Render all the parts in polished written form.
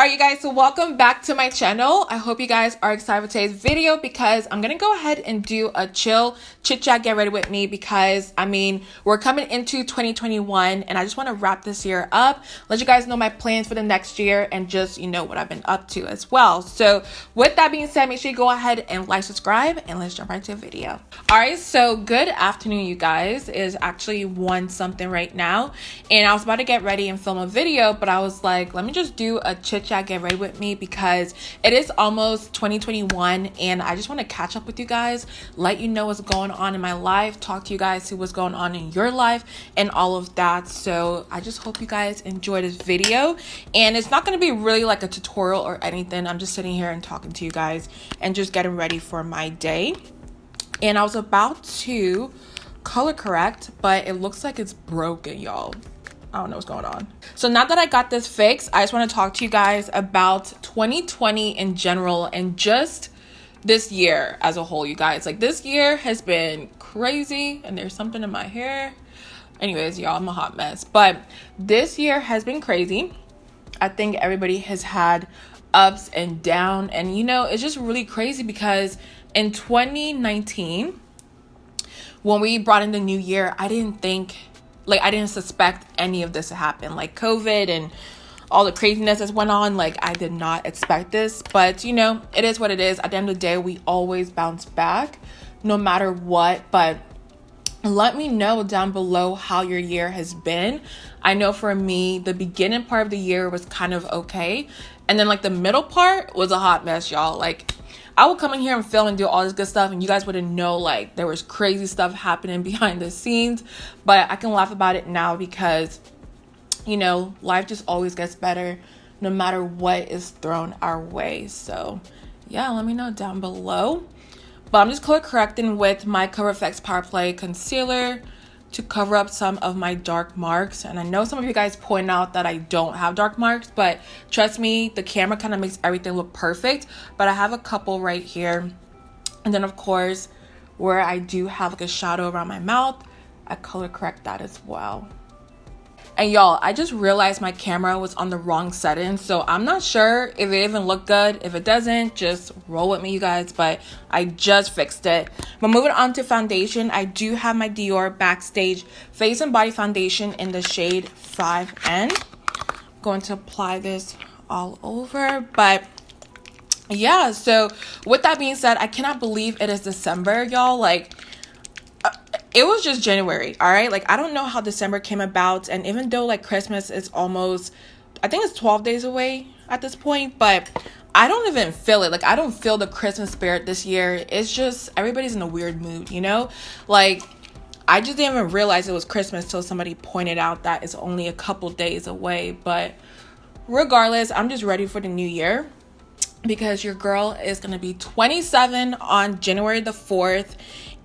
Alright you guys, so welcome back to my channel. I hope you guys are excited for today's video because I'm gonna go ahead and do a chill chit chat get ready with me because I mean we're coming into 2021 and I just want to wrap this year up, let you guys know my plans for the next year and just what I've been up to as well. So with that being said, make sure you go ahead and like, subscribe, and let's jump right into the video. Alright, so good afternoon you guys. It is actually 1 something right now and I was about to get ready and film a video, but I was like, let me just do a chit chat get ready with me because it is almost 2021 and I just want to catch up with you guys, let you know what's going on in my life, talk to you guys, see what's going on in your life and all of that. So I just hope you guys enjoy this video, and it's not going to be really like a tutorial or anything. I'm just sitting here and talking to you guys and just getting ready for my day. And I was about to color correct, but it looks like it's broken, y'all. I don't know what's going on. So now that I got this fixed, I just want to talk to you guys about 2020 in general and just this year as a whole, you guys. Like, this year has been crazy and there's something in my hair. Anyways, y'all, I'm a hot mess. But this year has been crazy. I think everybody has had ups and downs, and it's just really crazy because in 2019, when we brought in the new year, I didn't suspect any of this to happen, like COVID and all the craziness that went on. Like, I did not expect this, but it is what it is. At the end of the day, we always bounce back no matter what. But let me know down below how your year has been. I know for me, the beginning part of the year was kind of okay, and then like the middle part was a hot mess, y'all. Like, I would come in here and film and do all this good stuff and you guys wouldn't know, like, there was crazy stuff happening behind the scenes. But I can laugh about it now because, life just always gets better no matter what is thrown our way. So, yeah, let me know down below. But I'm just color correcting with my Cover FX Power Play Concealer to cover up some of my dark marks. And I know some of you guys point out that I don't have dark marks, but trust me, the camera kind of makes everything look perfect. But I have a couple right here. And then of course, where I do have like a shadow around my mouth, I color correct that as well. And y'all, I just realized my camera was on the wrong setting, so I'm not sure if it even looked good. If it doesn't, just roll with me, you guys, but I just fixed it. But moving on to foundation, I do have my Dior Backstage Face and Body Foundation in the shade 5N. I'm going to apply this all over, but yeah, so with that being said, I cannot believe it is December, y'all. Like, it was just January, all right? Like, I don't know how December came about, and even though like Christmas is almost, I think it's 12 days away at this point, but I don't even feel it. Like, I don't feel the Christmas spirit this year. It's just everybody's in a weird mood, Like, I just didn't even realize it was Christmas till somebody pointed out that it's only a couple days away. But regardless, I'm just ready for the new year because your girl is going to be 27 on January the 4th.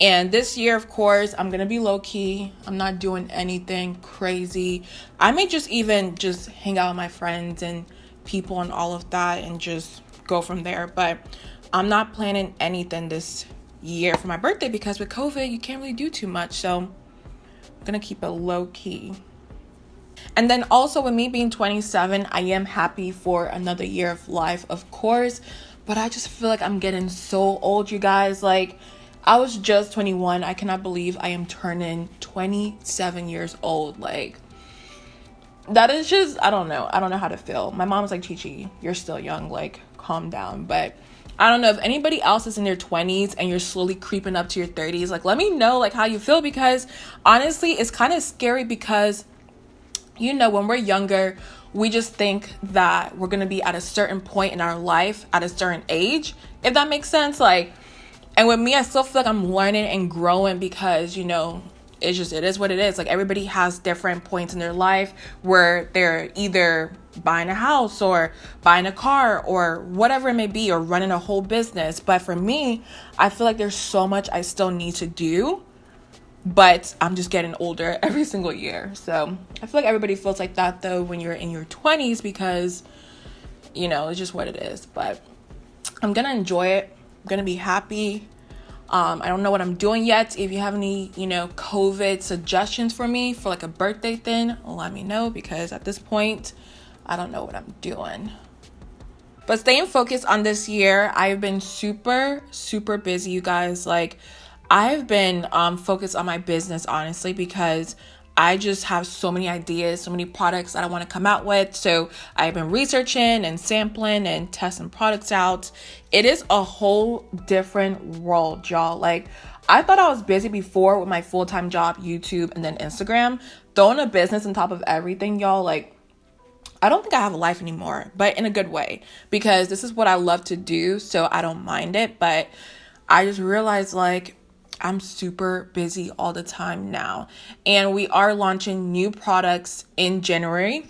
And this year, of course, I'm going to be low-key. I'm not doing anything crazy. I may just hang out with my friends and people and all of that and just go from there. But I'm not planning anything this year for my birthday because with COVID, you can't really do too much. So I'm going to keep it low-key. And then also with me being 27, I am happy for another year of life, of course. But I just feel like I'm getting so old, you guys. Like, I was just 21. I cannot believe I am turning 27 years old. Like, that is just, I don't know how to feel. My mom's like, ChiChi, you're still young, like, calm down. But I don't know if anybody else is in their 20s and you're slowly creeping up to your 30s. Like, let me know like how you feel, because honestly, it's kind of scary because when we're younger, we just think that we're gonna be at a certain point in our life at a certain age, if that makes sense. Like, and with me, I still feel like I'm learning and growing because, it is what it is. Like, everybody has different points in their life where they're either buying a house or buying a car or whatever it may be, or running a whole business. But for me, I feel like there's so much I still need to do, but I'm just getting older every single year. So I feel like everybody feels like that though when you're in your 20s because, it's just what it is. But I'm going to enjoy it. I'm gonna be happy. I don't know what I'm doing yet. If you have any, COVID suggestions for me for like a birthday thing, let me know, because at this point, I don't know what I'm doing. But staying focused on this year, I've been super busy, you guys. Like, I've been focused on my business, honestly, because I just have so many ideas, so many products that I want to come out with. So I've been researching and sampling and testing products out. It is a whole different world, y'all. Like, I thought I was busy before with my full-time job, YouTube, and then Instagram. Throwing a business on top of everything, y'all, like, I don't think I have a life anymore, but in a good way, because this is what I love to do, so I don't mind it. But I just realized, like, I'm super busy all the time now, and we are launching new products in January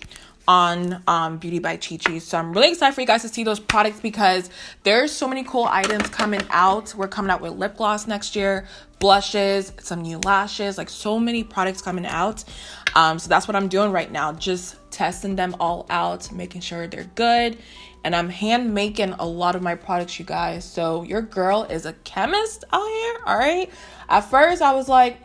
on Beauty by ChiChi. So I'm really excited for you guys to see those products, because there's so many cool items coming out. We're coming out with lip gloss next year, blushes, some new lashes, like so many products coming out. So that's what I'm doing right now, just testing them all out, making sure they're good. And I'm hand making a lot of my products, you guys. So your girl is a chemist out here, all right? At first I was like,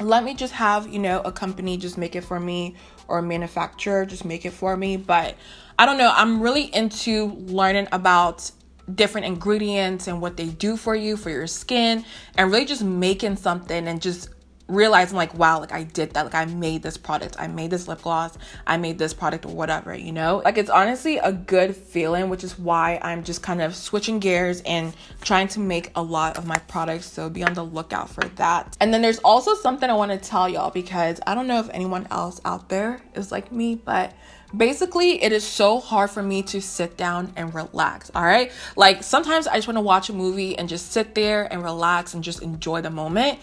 let me just have, you know, a company just make it for me, or a manufacturer just make it for me. But I don't know, I'm really into learning about different ingredients and what they do for you, for your skin, and really just making something and just realizing, like, wow, like, I did that. Like, I made this product, I made this lip gloss, I made this product, or whatever, you know? Like, it's honestly a good feeling, which is why I'm just kind of switching gears and trying to make a lot of my products. So be on the lookout for that. And then there's also something I want to tell y'all, because I don't know if anyone else out there is like me, but basically it is so hard for me to sit down and relax, all right? Like, sometimes I just want to watch a movie and just sit there and relax and just enjoy the moment.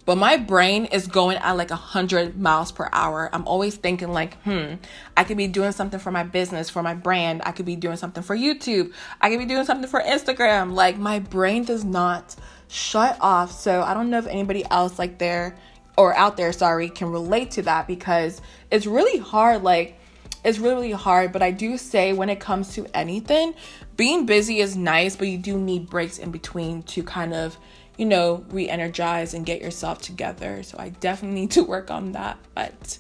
But my brain is going at like 100 miles per hour. I'm always thinking like, I could be doing something for my business, for my brand. I could be doing something for YouTube. I could be doing something for Instagram. Like, my brain does not shut off. So I don't know if anybody else like there or out there, sorry, can relate to that, because it's really hard. Like, it's really hard. But I do say, when it comes to anything, being busy is nice, but you do need breaks in between to kind of, you know, re-energize and get yourself together. So I definitely need to work on that. But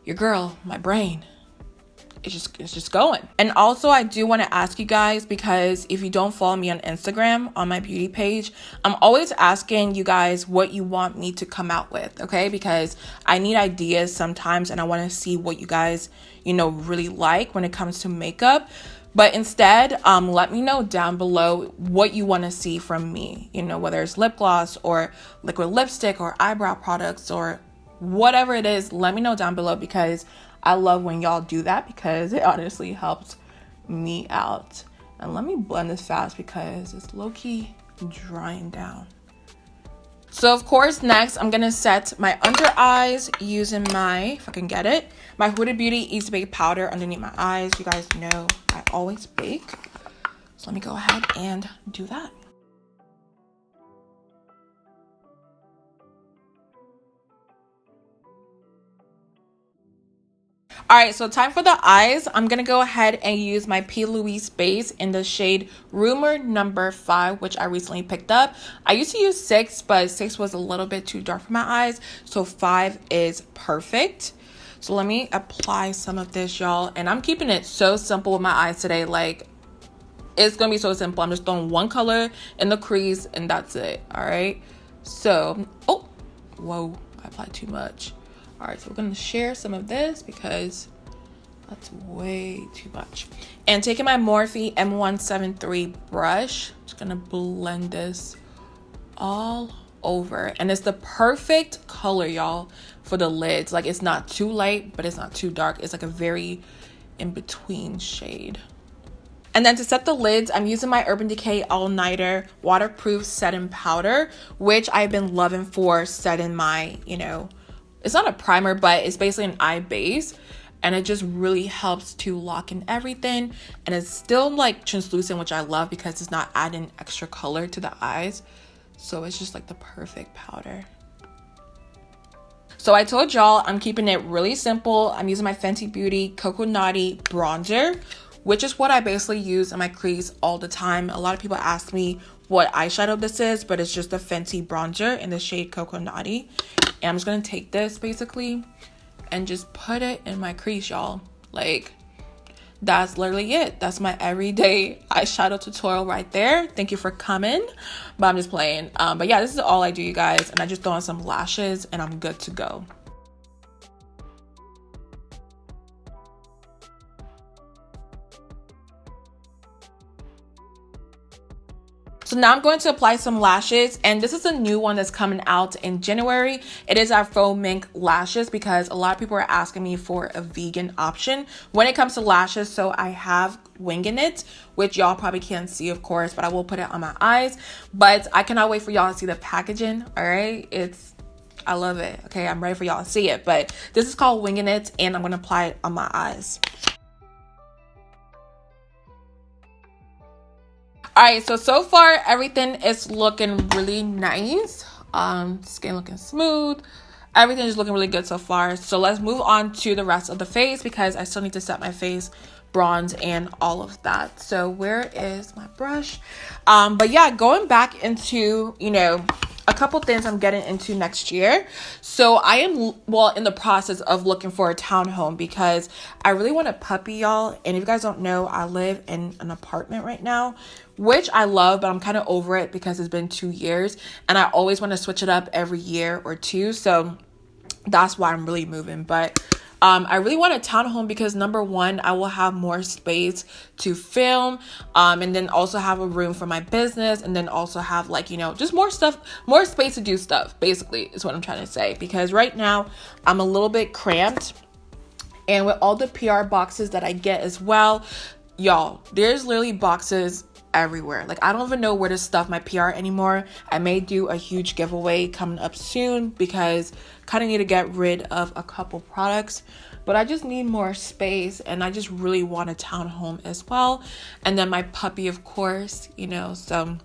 your girl, my brain, it's just going. And also, I do want to ask you guys, because if you don't follow me on Instagram, on my beauty page, I'm always asking you guys what you want me to come out with, okay? Because I need ideas sometimes, and I want to see what you guys, you know, really like when it comes to makeup. But instead, let me know down below what you want to see from me, you know, whether it's lip gloss or liquid lipstick or eyebrow products or whatever it is. Let me know down below, because I love when y'all do that, because it honestly helps me out. And let me blend this fast, because it's low-key drying down. So of course, next I'm gonna set my under eyes using my, if I can get it, my Huda Beauty Easy Bake powder underneath my eyes. You guys know I always bake. So let me go ahead and do that. All right, so time for the eyes. I'm gonna go ahead and use my P.Louise base in the shade Rumour number 5, which I recently picked up. I used to use 6, but 6 was a little bit too dark for my eyes, so 5 is perfect. So let me apply some of this, y'all. And I'm keeping it so simple with my eyes today. Like, it's gonna be so simple. I'm just throwing one color in the crease, and that's it. All right, so oh, whoa, I applied too much. All right, so we're gonna share some of this, because that's way too much. And taking my Morphe M173 brush, just gonna blend this all over. And it's the perfect color, y'all, for the lids. Like, it's not too light, but it's not too dark. It's like a very in-between shade. And then to set the lids, I'm using my Urban Decay All Nighter Waterproof Setting Powder, which I've been loving for setting my, you know, it's not a primer, but it's basically an eye base. And it just really helps to lock in everything. And it's still like translucent, which I love, because it's not adding extra color to the eyes. So it's just like the perfect powder. So I told y'all I'm keeping it really simple. I'm using my Fenty Beauty Coco Naughty bronzer, which is what I basically use in my crease all the time. A lot of people ask me what eyeshadow this is, but it's just a Fenty bronzer in the shade Coco Naughty. And I'm just gonna take this basically and just put it in my crease, y'all. Like, that's literally it. That's my everyday eyeshadow tutorial right there. Thank you for coming, but I'm just playing. But yeah, this is all I do, you guys, and I just throw on some lashes and I'm good to go. So now I'm going to apply some lashes, and this is a new one that's coming out in January. It is our faux mink lashes because a lot of people are asking me for a vegan option when it comes to lashes. So I have Wingin it, which y'all probably can't see, of course, but I will put it on my eyes. But I cannot wait for y'all to see the packaging. All right, I love it. Okay, I'm ready for y'all to see it. But this is called Wingin it, and I'm going to apply it on my eyes. All right, so far everything is looking really nice. Skin looking smooth. Everything is looking really good so far. So let's move on to the rest of the face because I still need to set my face, bronze, and all of that. So where is my brush? But yeah, going back into, you know, a couple things I'm getting into next year. So I am, well, in the process of looking for a townhome because I really want a puppy, y'all. And if you guys don't know, I live in an apartment right now, which I love, but I'm kind of over it because it's been 2 years and I always want to switch it up every year or two. So that's why I'm really moving. But I really want a townhome because number one, I will have more space to film, and then also have a room for my business, and then also have, like, you know, just more stuff, more space to do stuff, basically is what I'm trying to say. Because right now I'm a little bit cramped, and with all the PR boxes that I get as well, y'all, there's literally boxes everywhere. Like, I don't even know where to stuff my PR anymore. I may do a huge giveaway coming up soon because kind of need to get rid of a couple products, but I just need more space, and I just really want a townhome as well. And then my puppy, of course, you know, so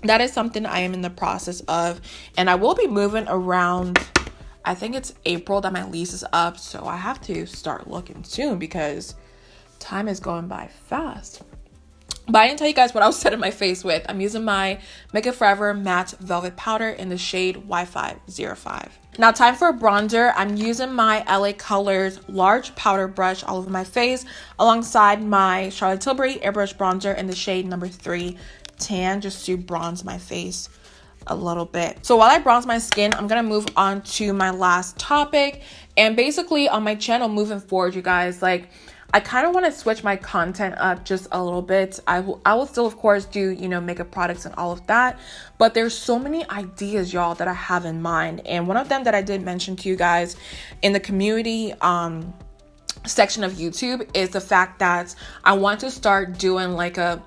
that is something I am in the process of, and I will be moving around. I think it's April that my lease is up, so I have to start looking soon because time is going by fast. But I didn't tell you guys what I was setting my face with. I'm using my Makeup Forever Matte Velvet Powder in the shade Wi-Fi 05. Now, time for a bronzer. I'm using my LA Colors large powder brush all over my face alongside my Charlotte Tilbury Airbrush bronzer in the shade number 3 Tan, just to bronze my face a little bit. So while I bronze my skin, I'm gonna move on to my last topic. And basically on my channel moving forward, you guys, like, I kind of want to switch my content up just a little bit. I will still, of course, do, you know, makeup products and all of that. But there's so many ideas, y'all, that I have in mind. And one of them that I did mention to you guys in the community section of YouTube is the fact that I want to start doing like a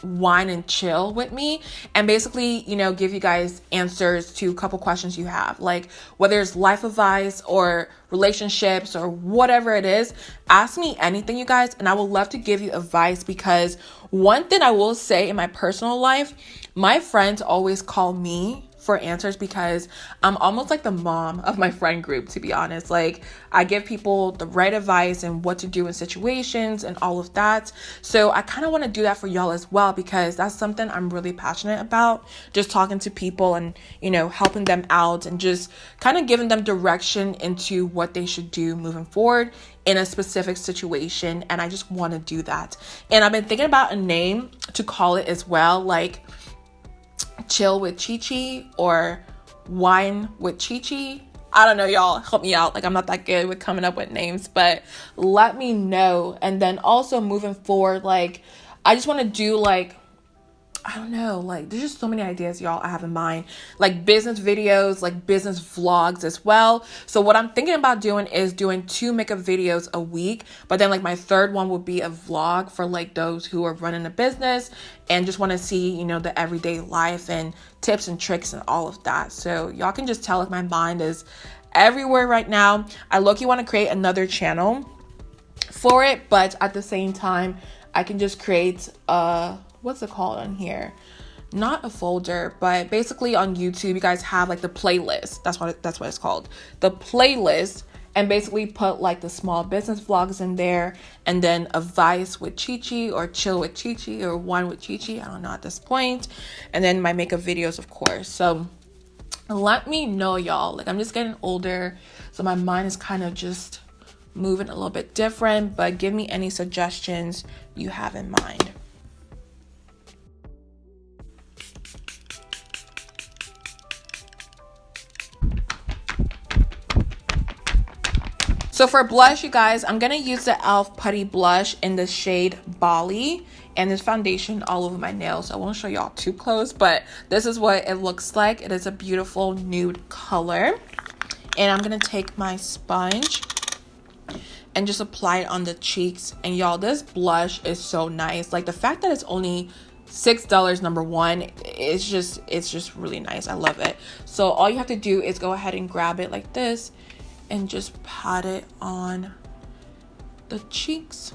wine and chill with me, and basically, you know, give you guys answers to a couple questions you have, like whether it's life advice or relationships or whatever it is. Ask me anything, you guys, and I would love to give you advice. Because one thing I will say, in my personal life, my friends always call me for answers because I'm almost like the mom of my friend group, to be honest. Like, I give people the right advice and what to do in situations and all of that. So I kind of want to do that for y'all as well, because that's something I'm really passionate about, just talking to people and, you know, helping them out and just kind of giving them direction into what they should do moving forward in a specific situation. And I just want to do that. And I've been thinking about a name to call it as well, like Chill with ChiChi or Wine with ChiChi. I don't know, y'all, help me out. Like, I'm not that good with coming up with names, but let me know. And then also moving forward, like, I just want to do, like, I don't know, like, there's just so many ideas, y'all, I have in mind, like business videos, like business vlogs as well. So what I'm thinking about doing is doing 2 makeup videos a week, but then like my third one would be a vlog for like those who are running a business and just want to see, you know, the everyday life and tips and tricks and all of that. So y'all can just tell if my mind is everywhere right now. I low-key want to create another channel for it, but at the same time, I can just create what's it called on here? Not a folder, but basically on YouTube, you guys have like the playlist. That's what it's called. The playlist, and basically put like the small business vlogs in there, and then advice with ChiChi or chill with ChiChi or wine with ChiChi. I don't know at this point. And then my makeup videos, of course. So let me know, y'all. Like, I'm just getting older, so my mind is kind of just move it a little bit different, but give me any suggestions you have in mind. So for blush, you guys, I'm gonna use the e.l.f. Putty blush in the shade Bali, and this foundation all over my nails. I won't show y'all too close, but this is what it looks like. It is a beautiful nude color. And I'm gonna take my sponge and just apply it on the cheeks. And y'all, this blush is so nice. Like, the fact that it's only $6, number one, it's just really nice. I love it. So all you have to do is go ahead and grab it like this and just pat it on the cheeks.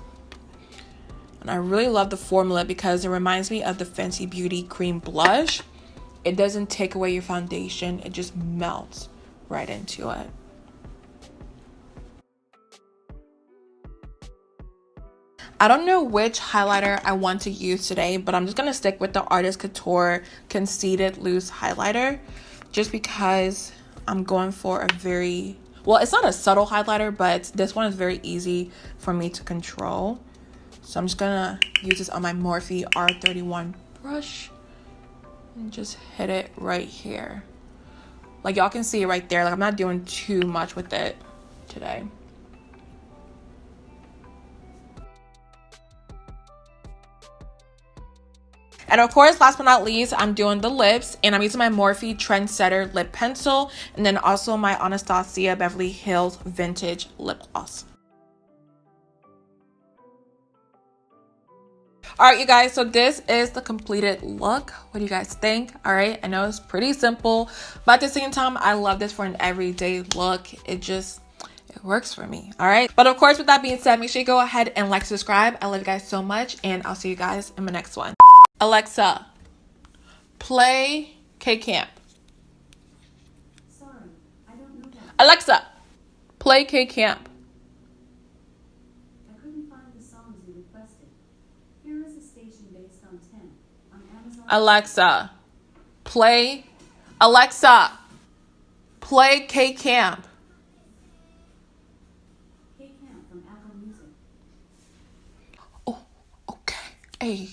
And I really love the formula because it reminds me of the Fenty Beauty Cream Blush. It doesn't take away your foundation, it just melts right into it. I don't know which highlighter I want to use today, but I'm just gonna stick with the Artist Couture Conceited Loose Highlighter just because I'm going for a very, well, it's not a subtle highlighter, but this one is very easy for me to control. So I'm just gonna use this on my Morphe R31 brush and just hit it right here. Like, y'all can see it right there. Like, I'm not doing too much with it today. And of course, last but not least, I'm doing the lips, and I'm using my Morphe Trendsetter lip pencil, and then also my Anastasia Beverly Hills Vintage lip gloss. All right, you guys, so this is the completed look. What do you guys think? All right, I know it's pretty simple, but at the same time, I love this for an everyday look. It works for me. All right, but of course, with that being said, make sure you go ahead and like, subscribe. I love you guys so much, and I'll see you guys in my next one. Alexa, play K-Camp. Sorry, I don't know that. Alexa, play K-Camp. I couldn't find the songs you requested. Here is a station based on 10 on Amazon. Alexa, play K-Camp. K-Camp from Apple Music. Oh, okay. Hey.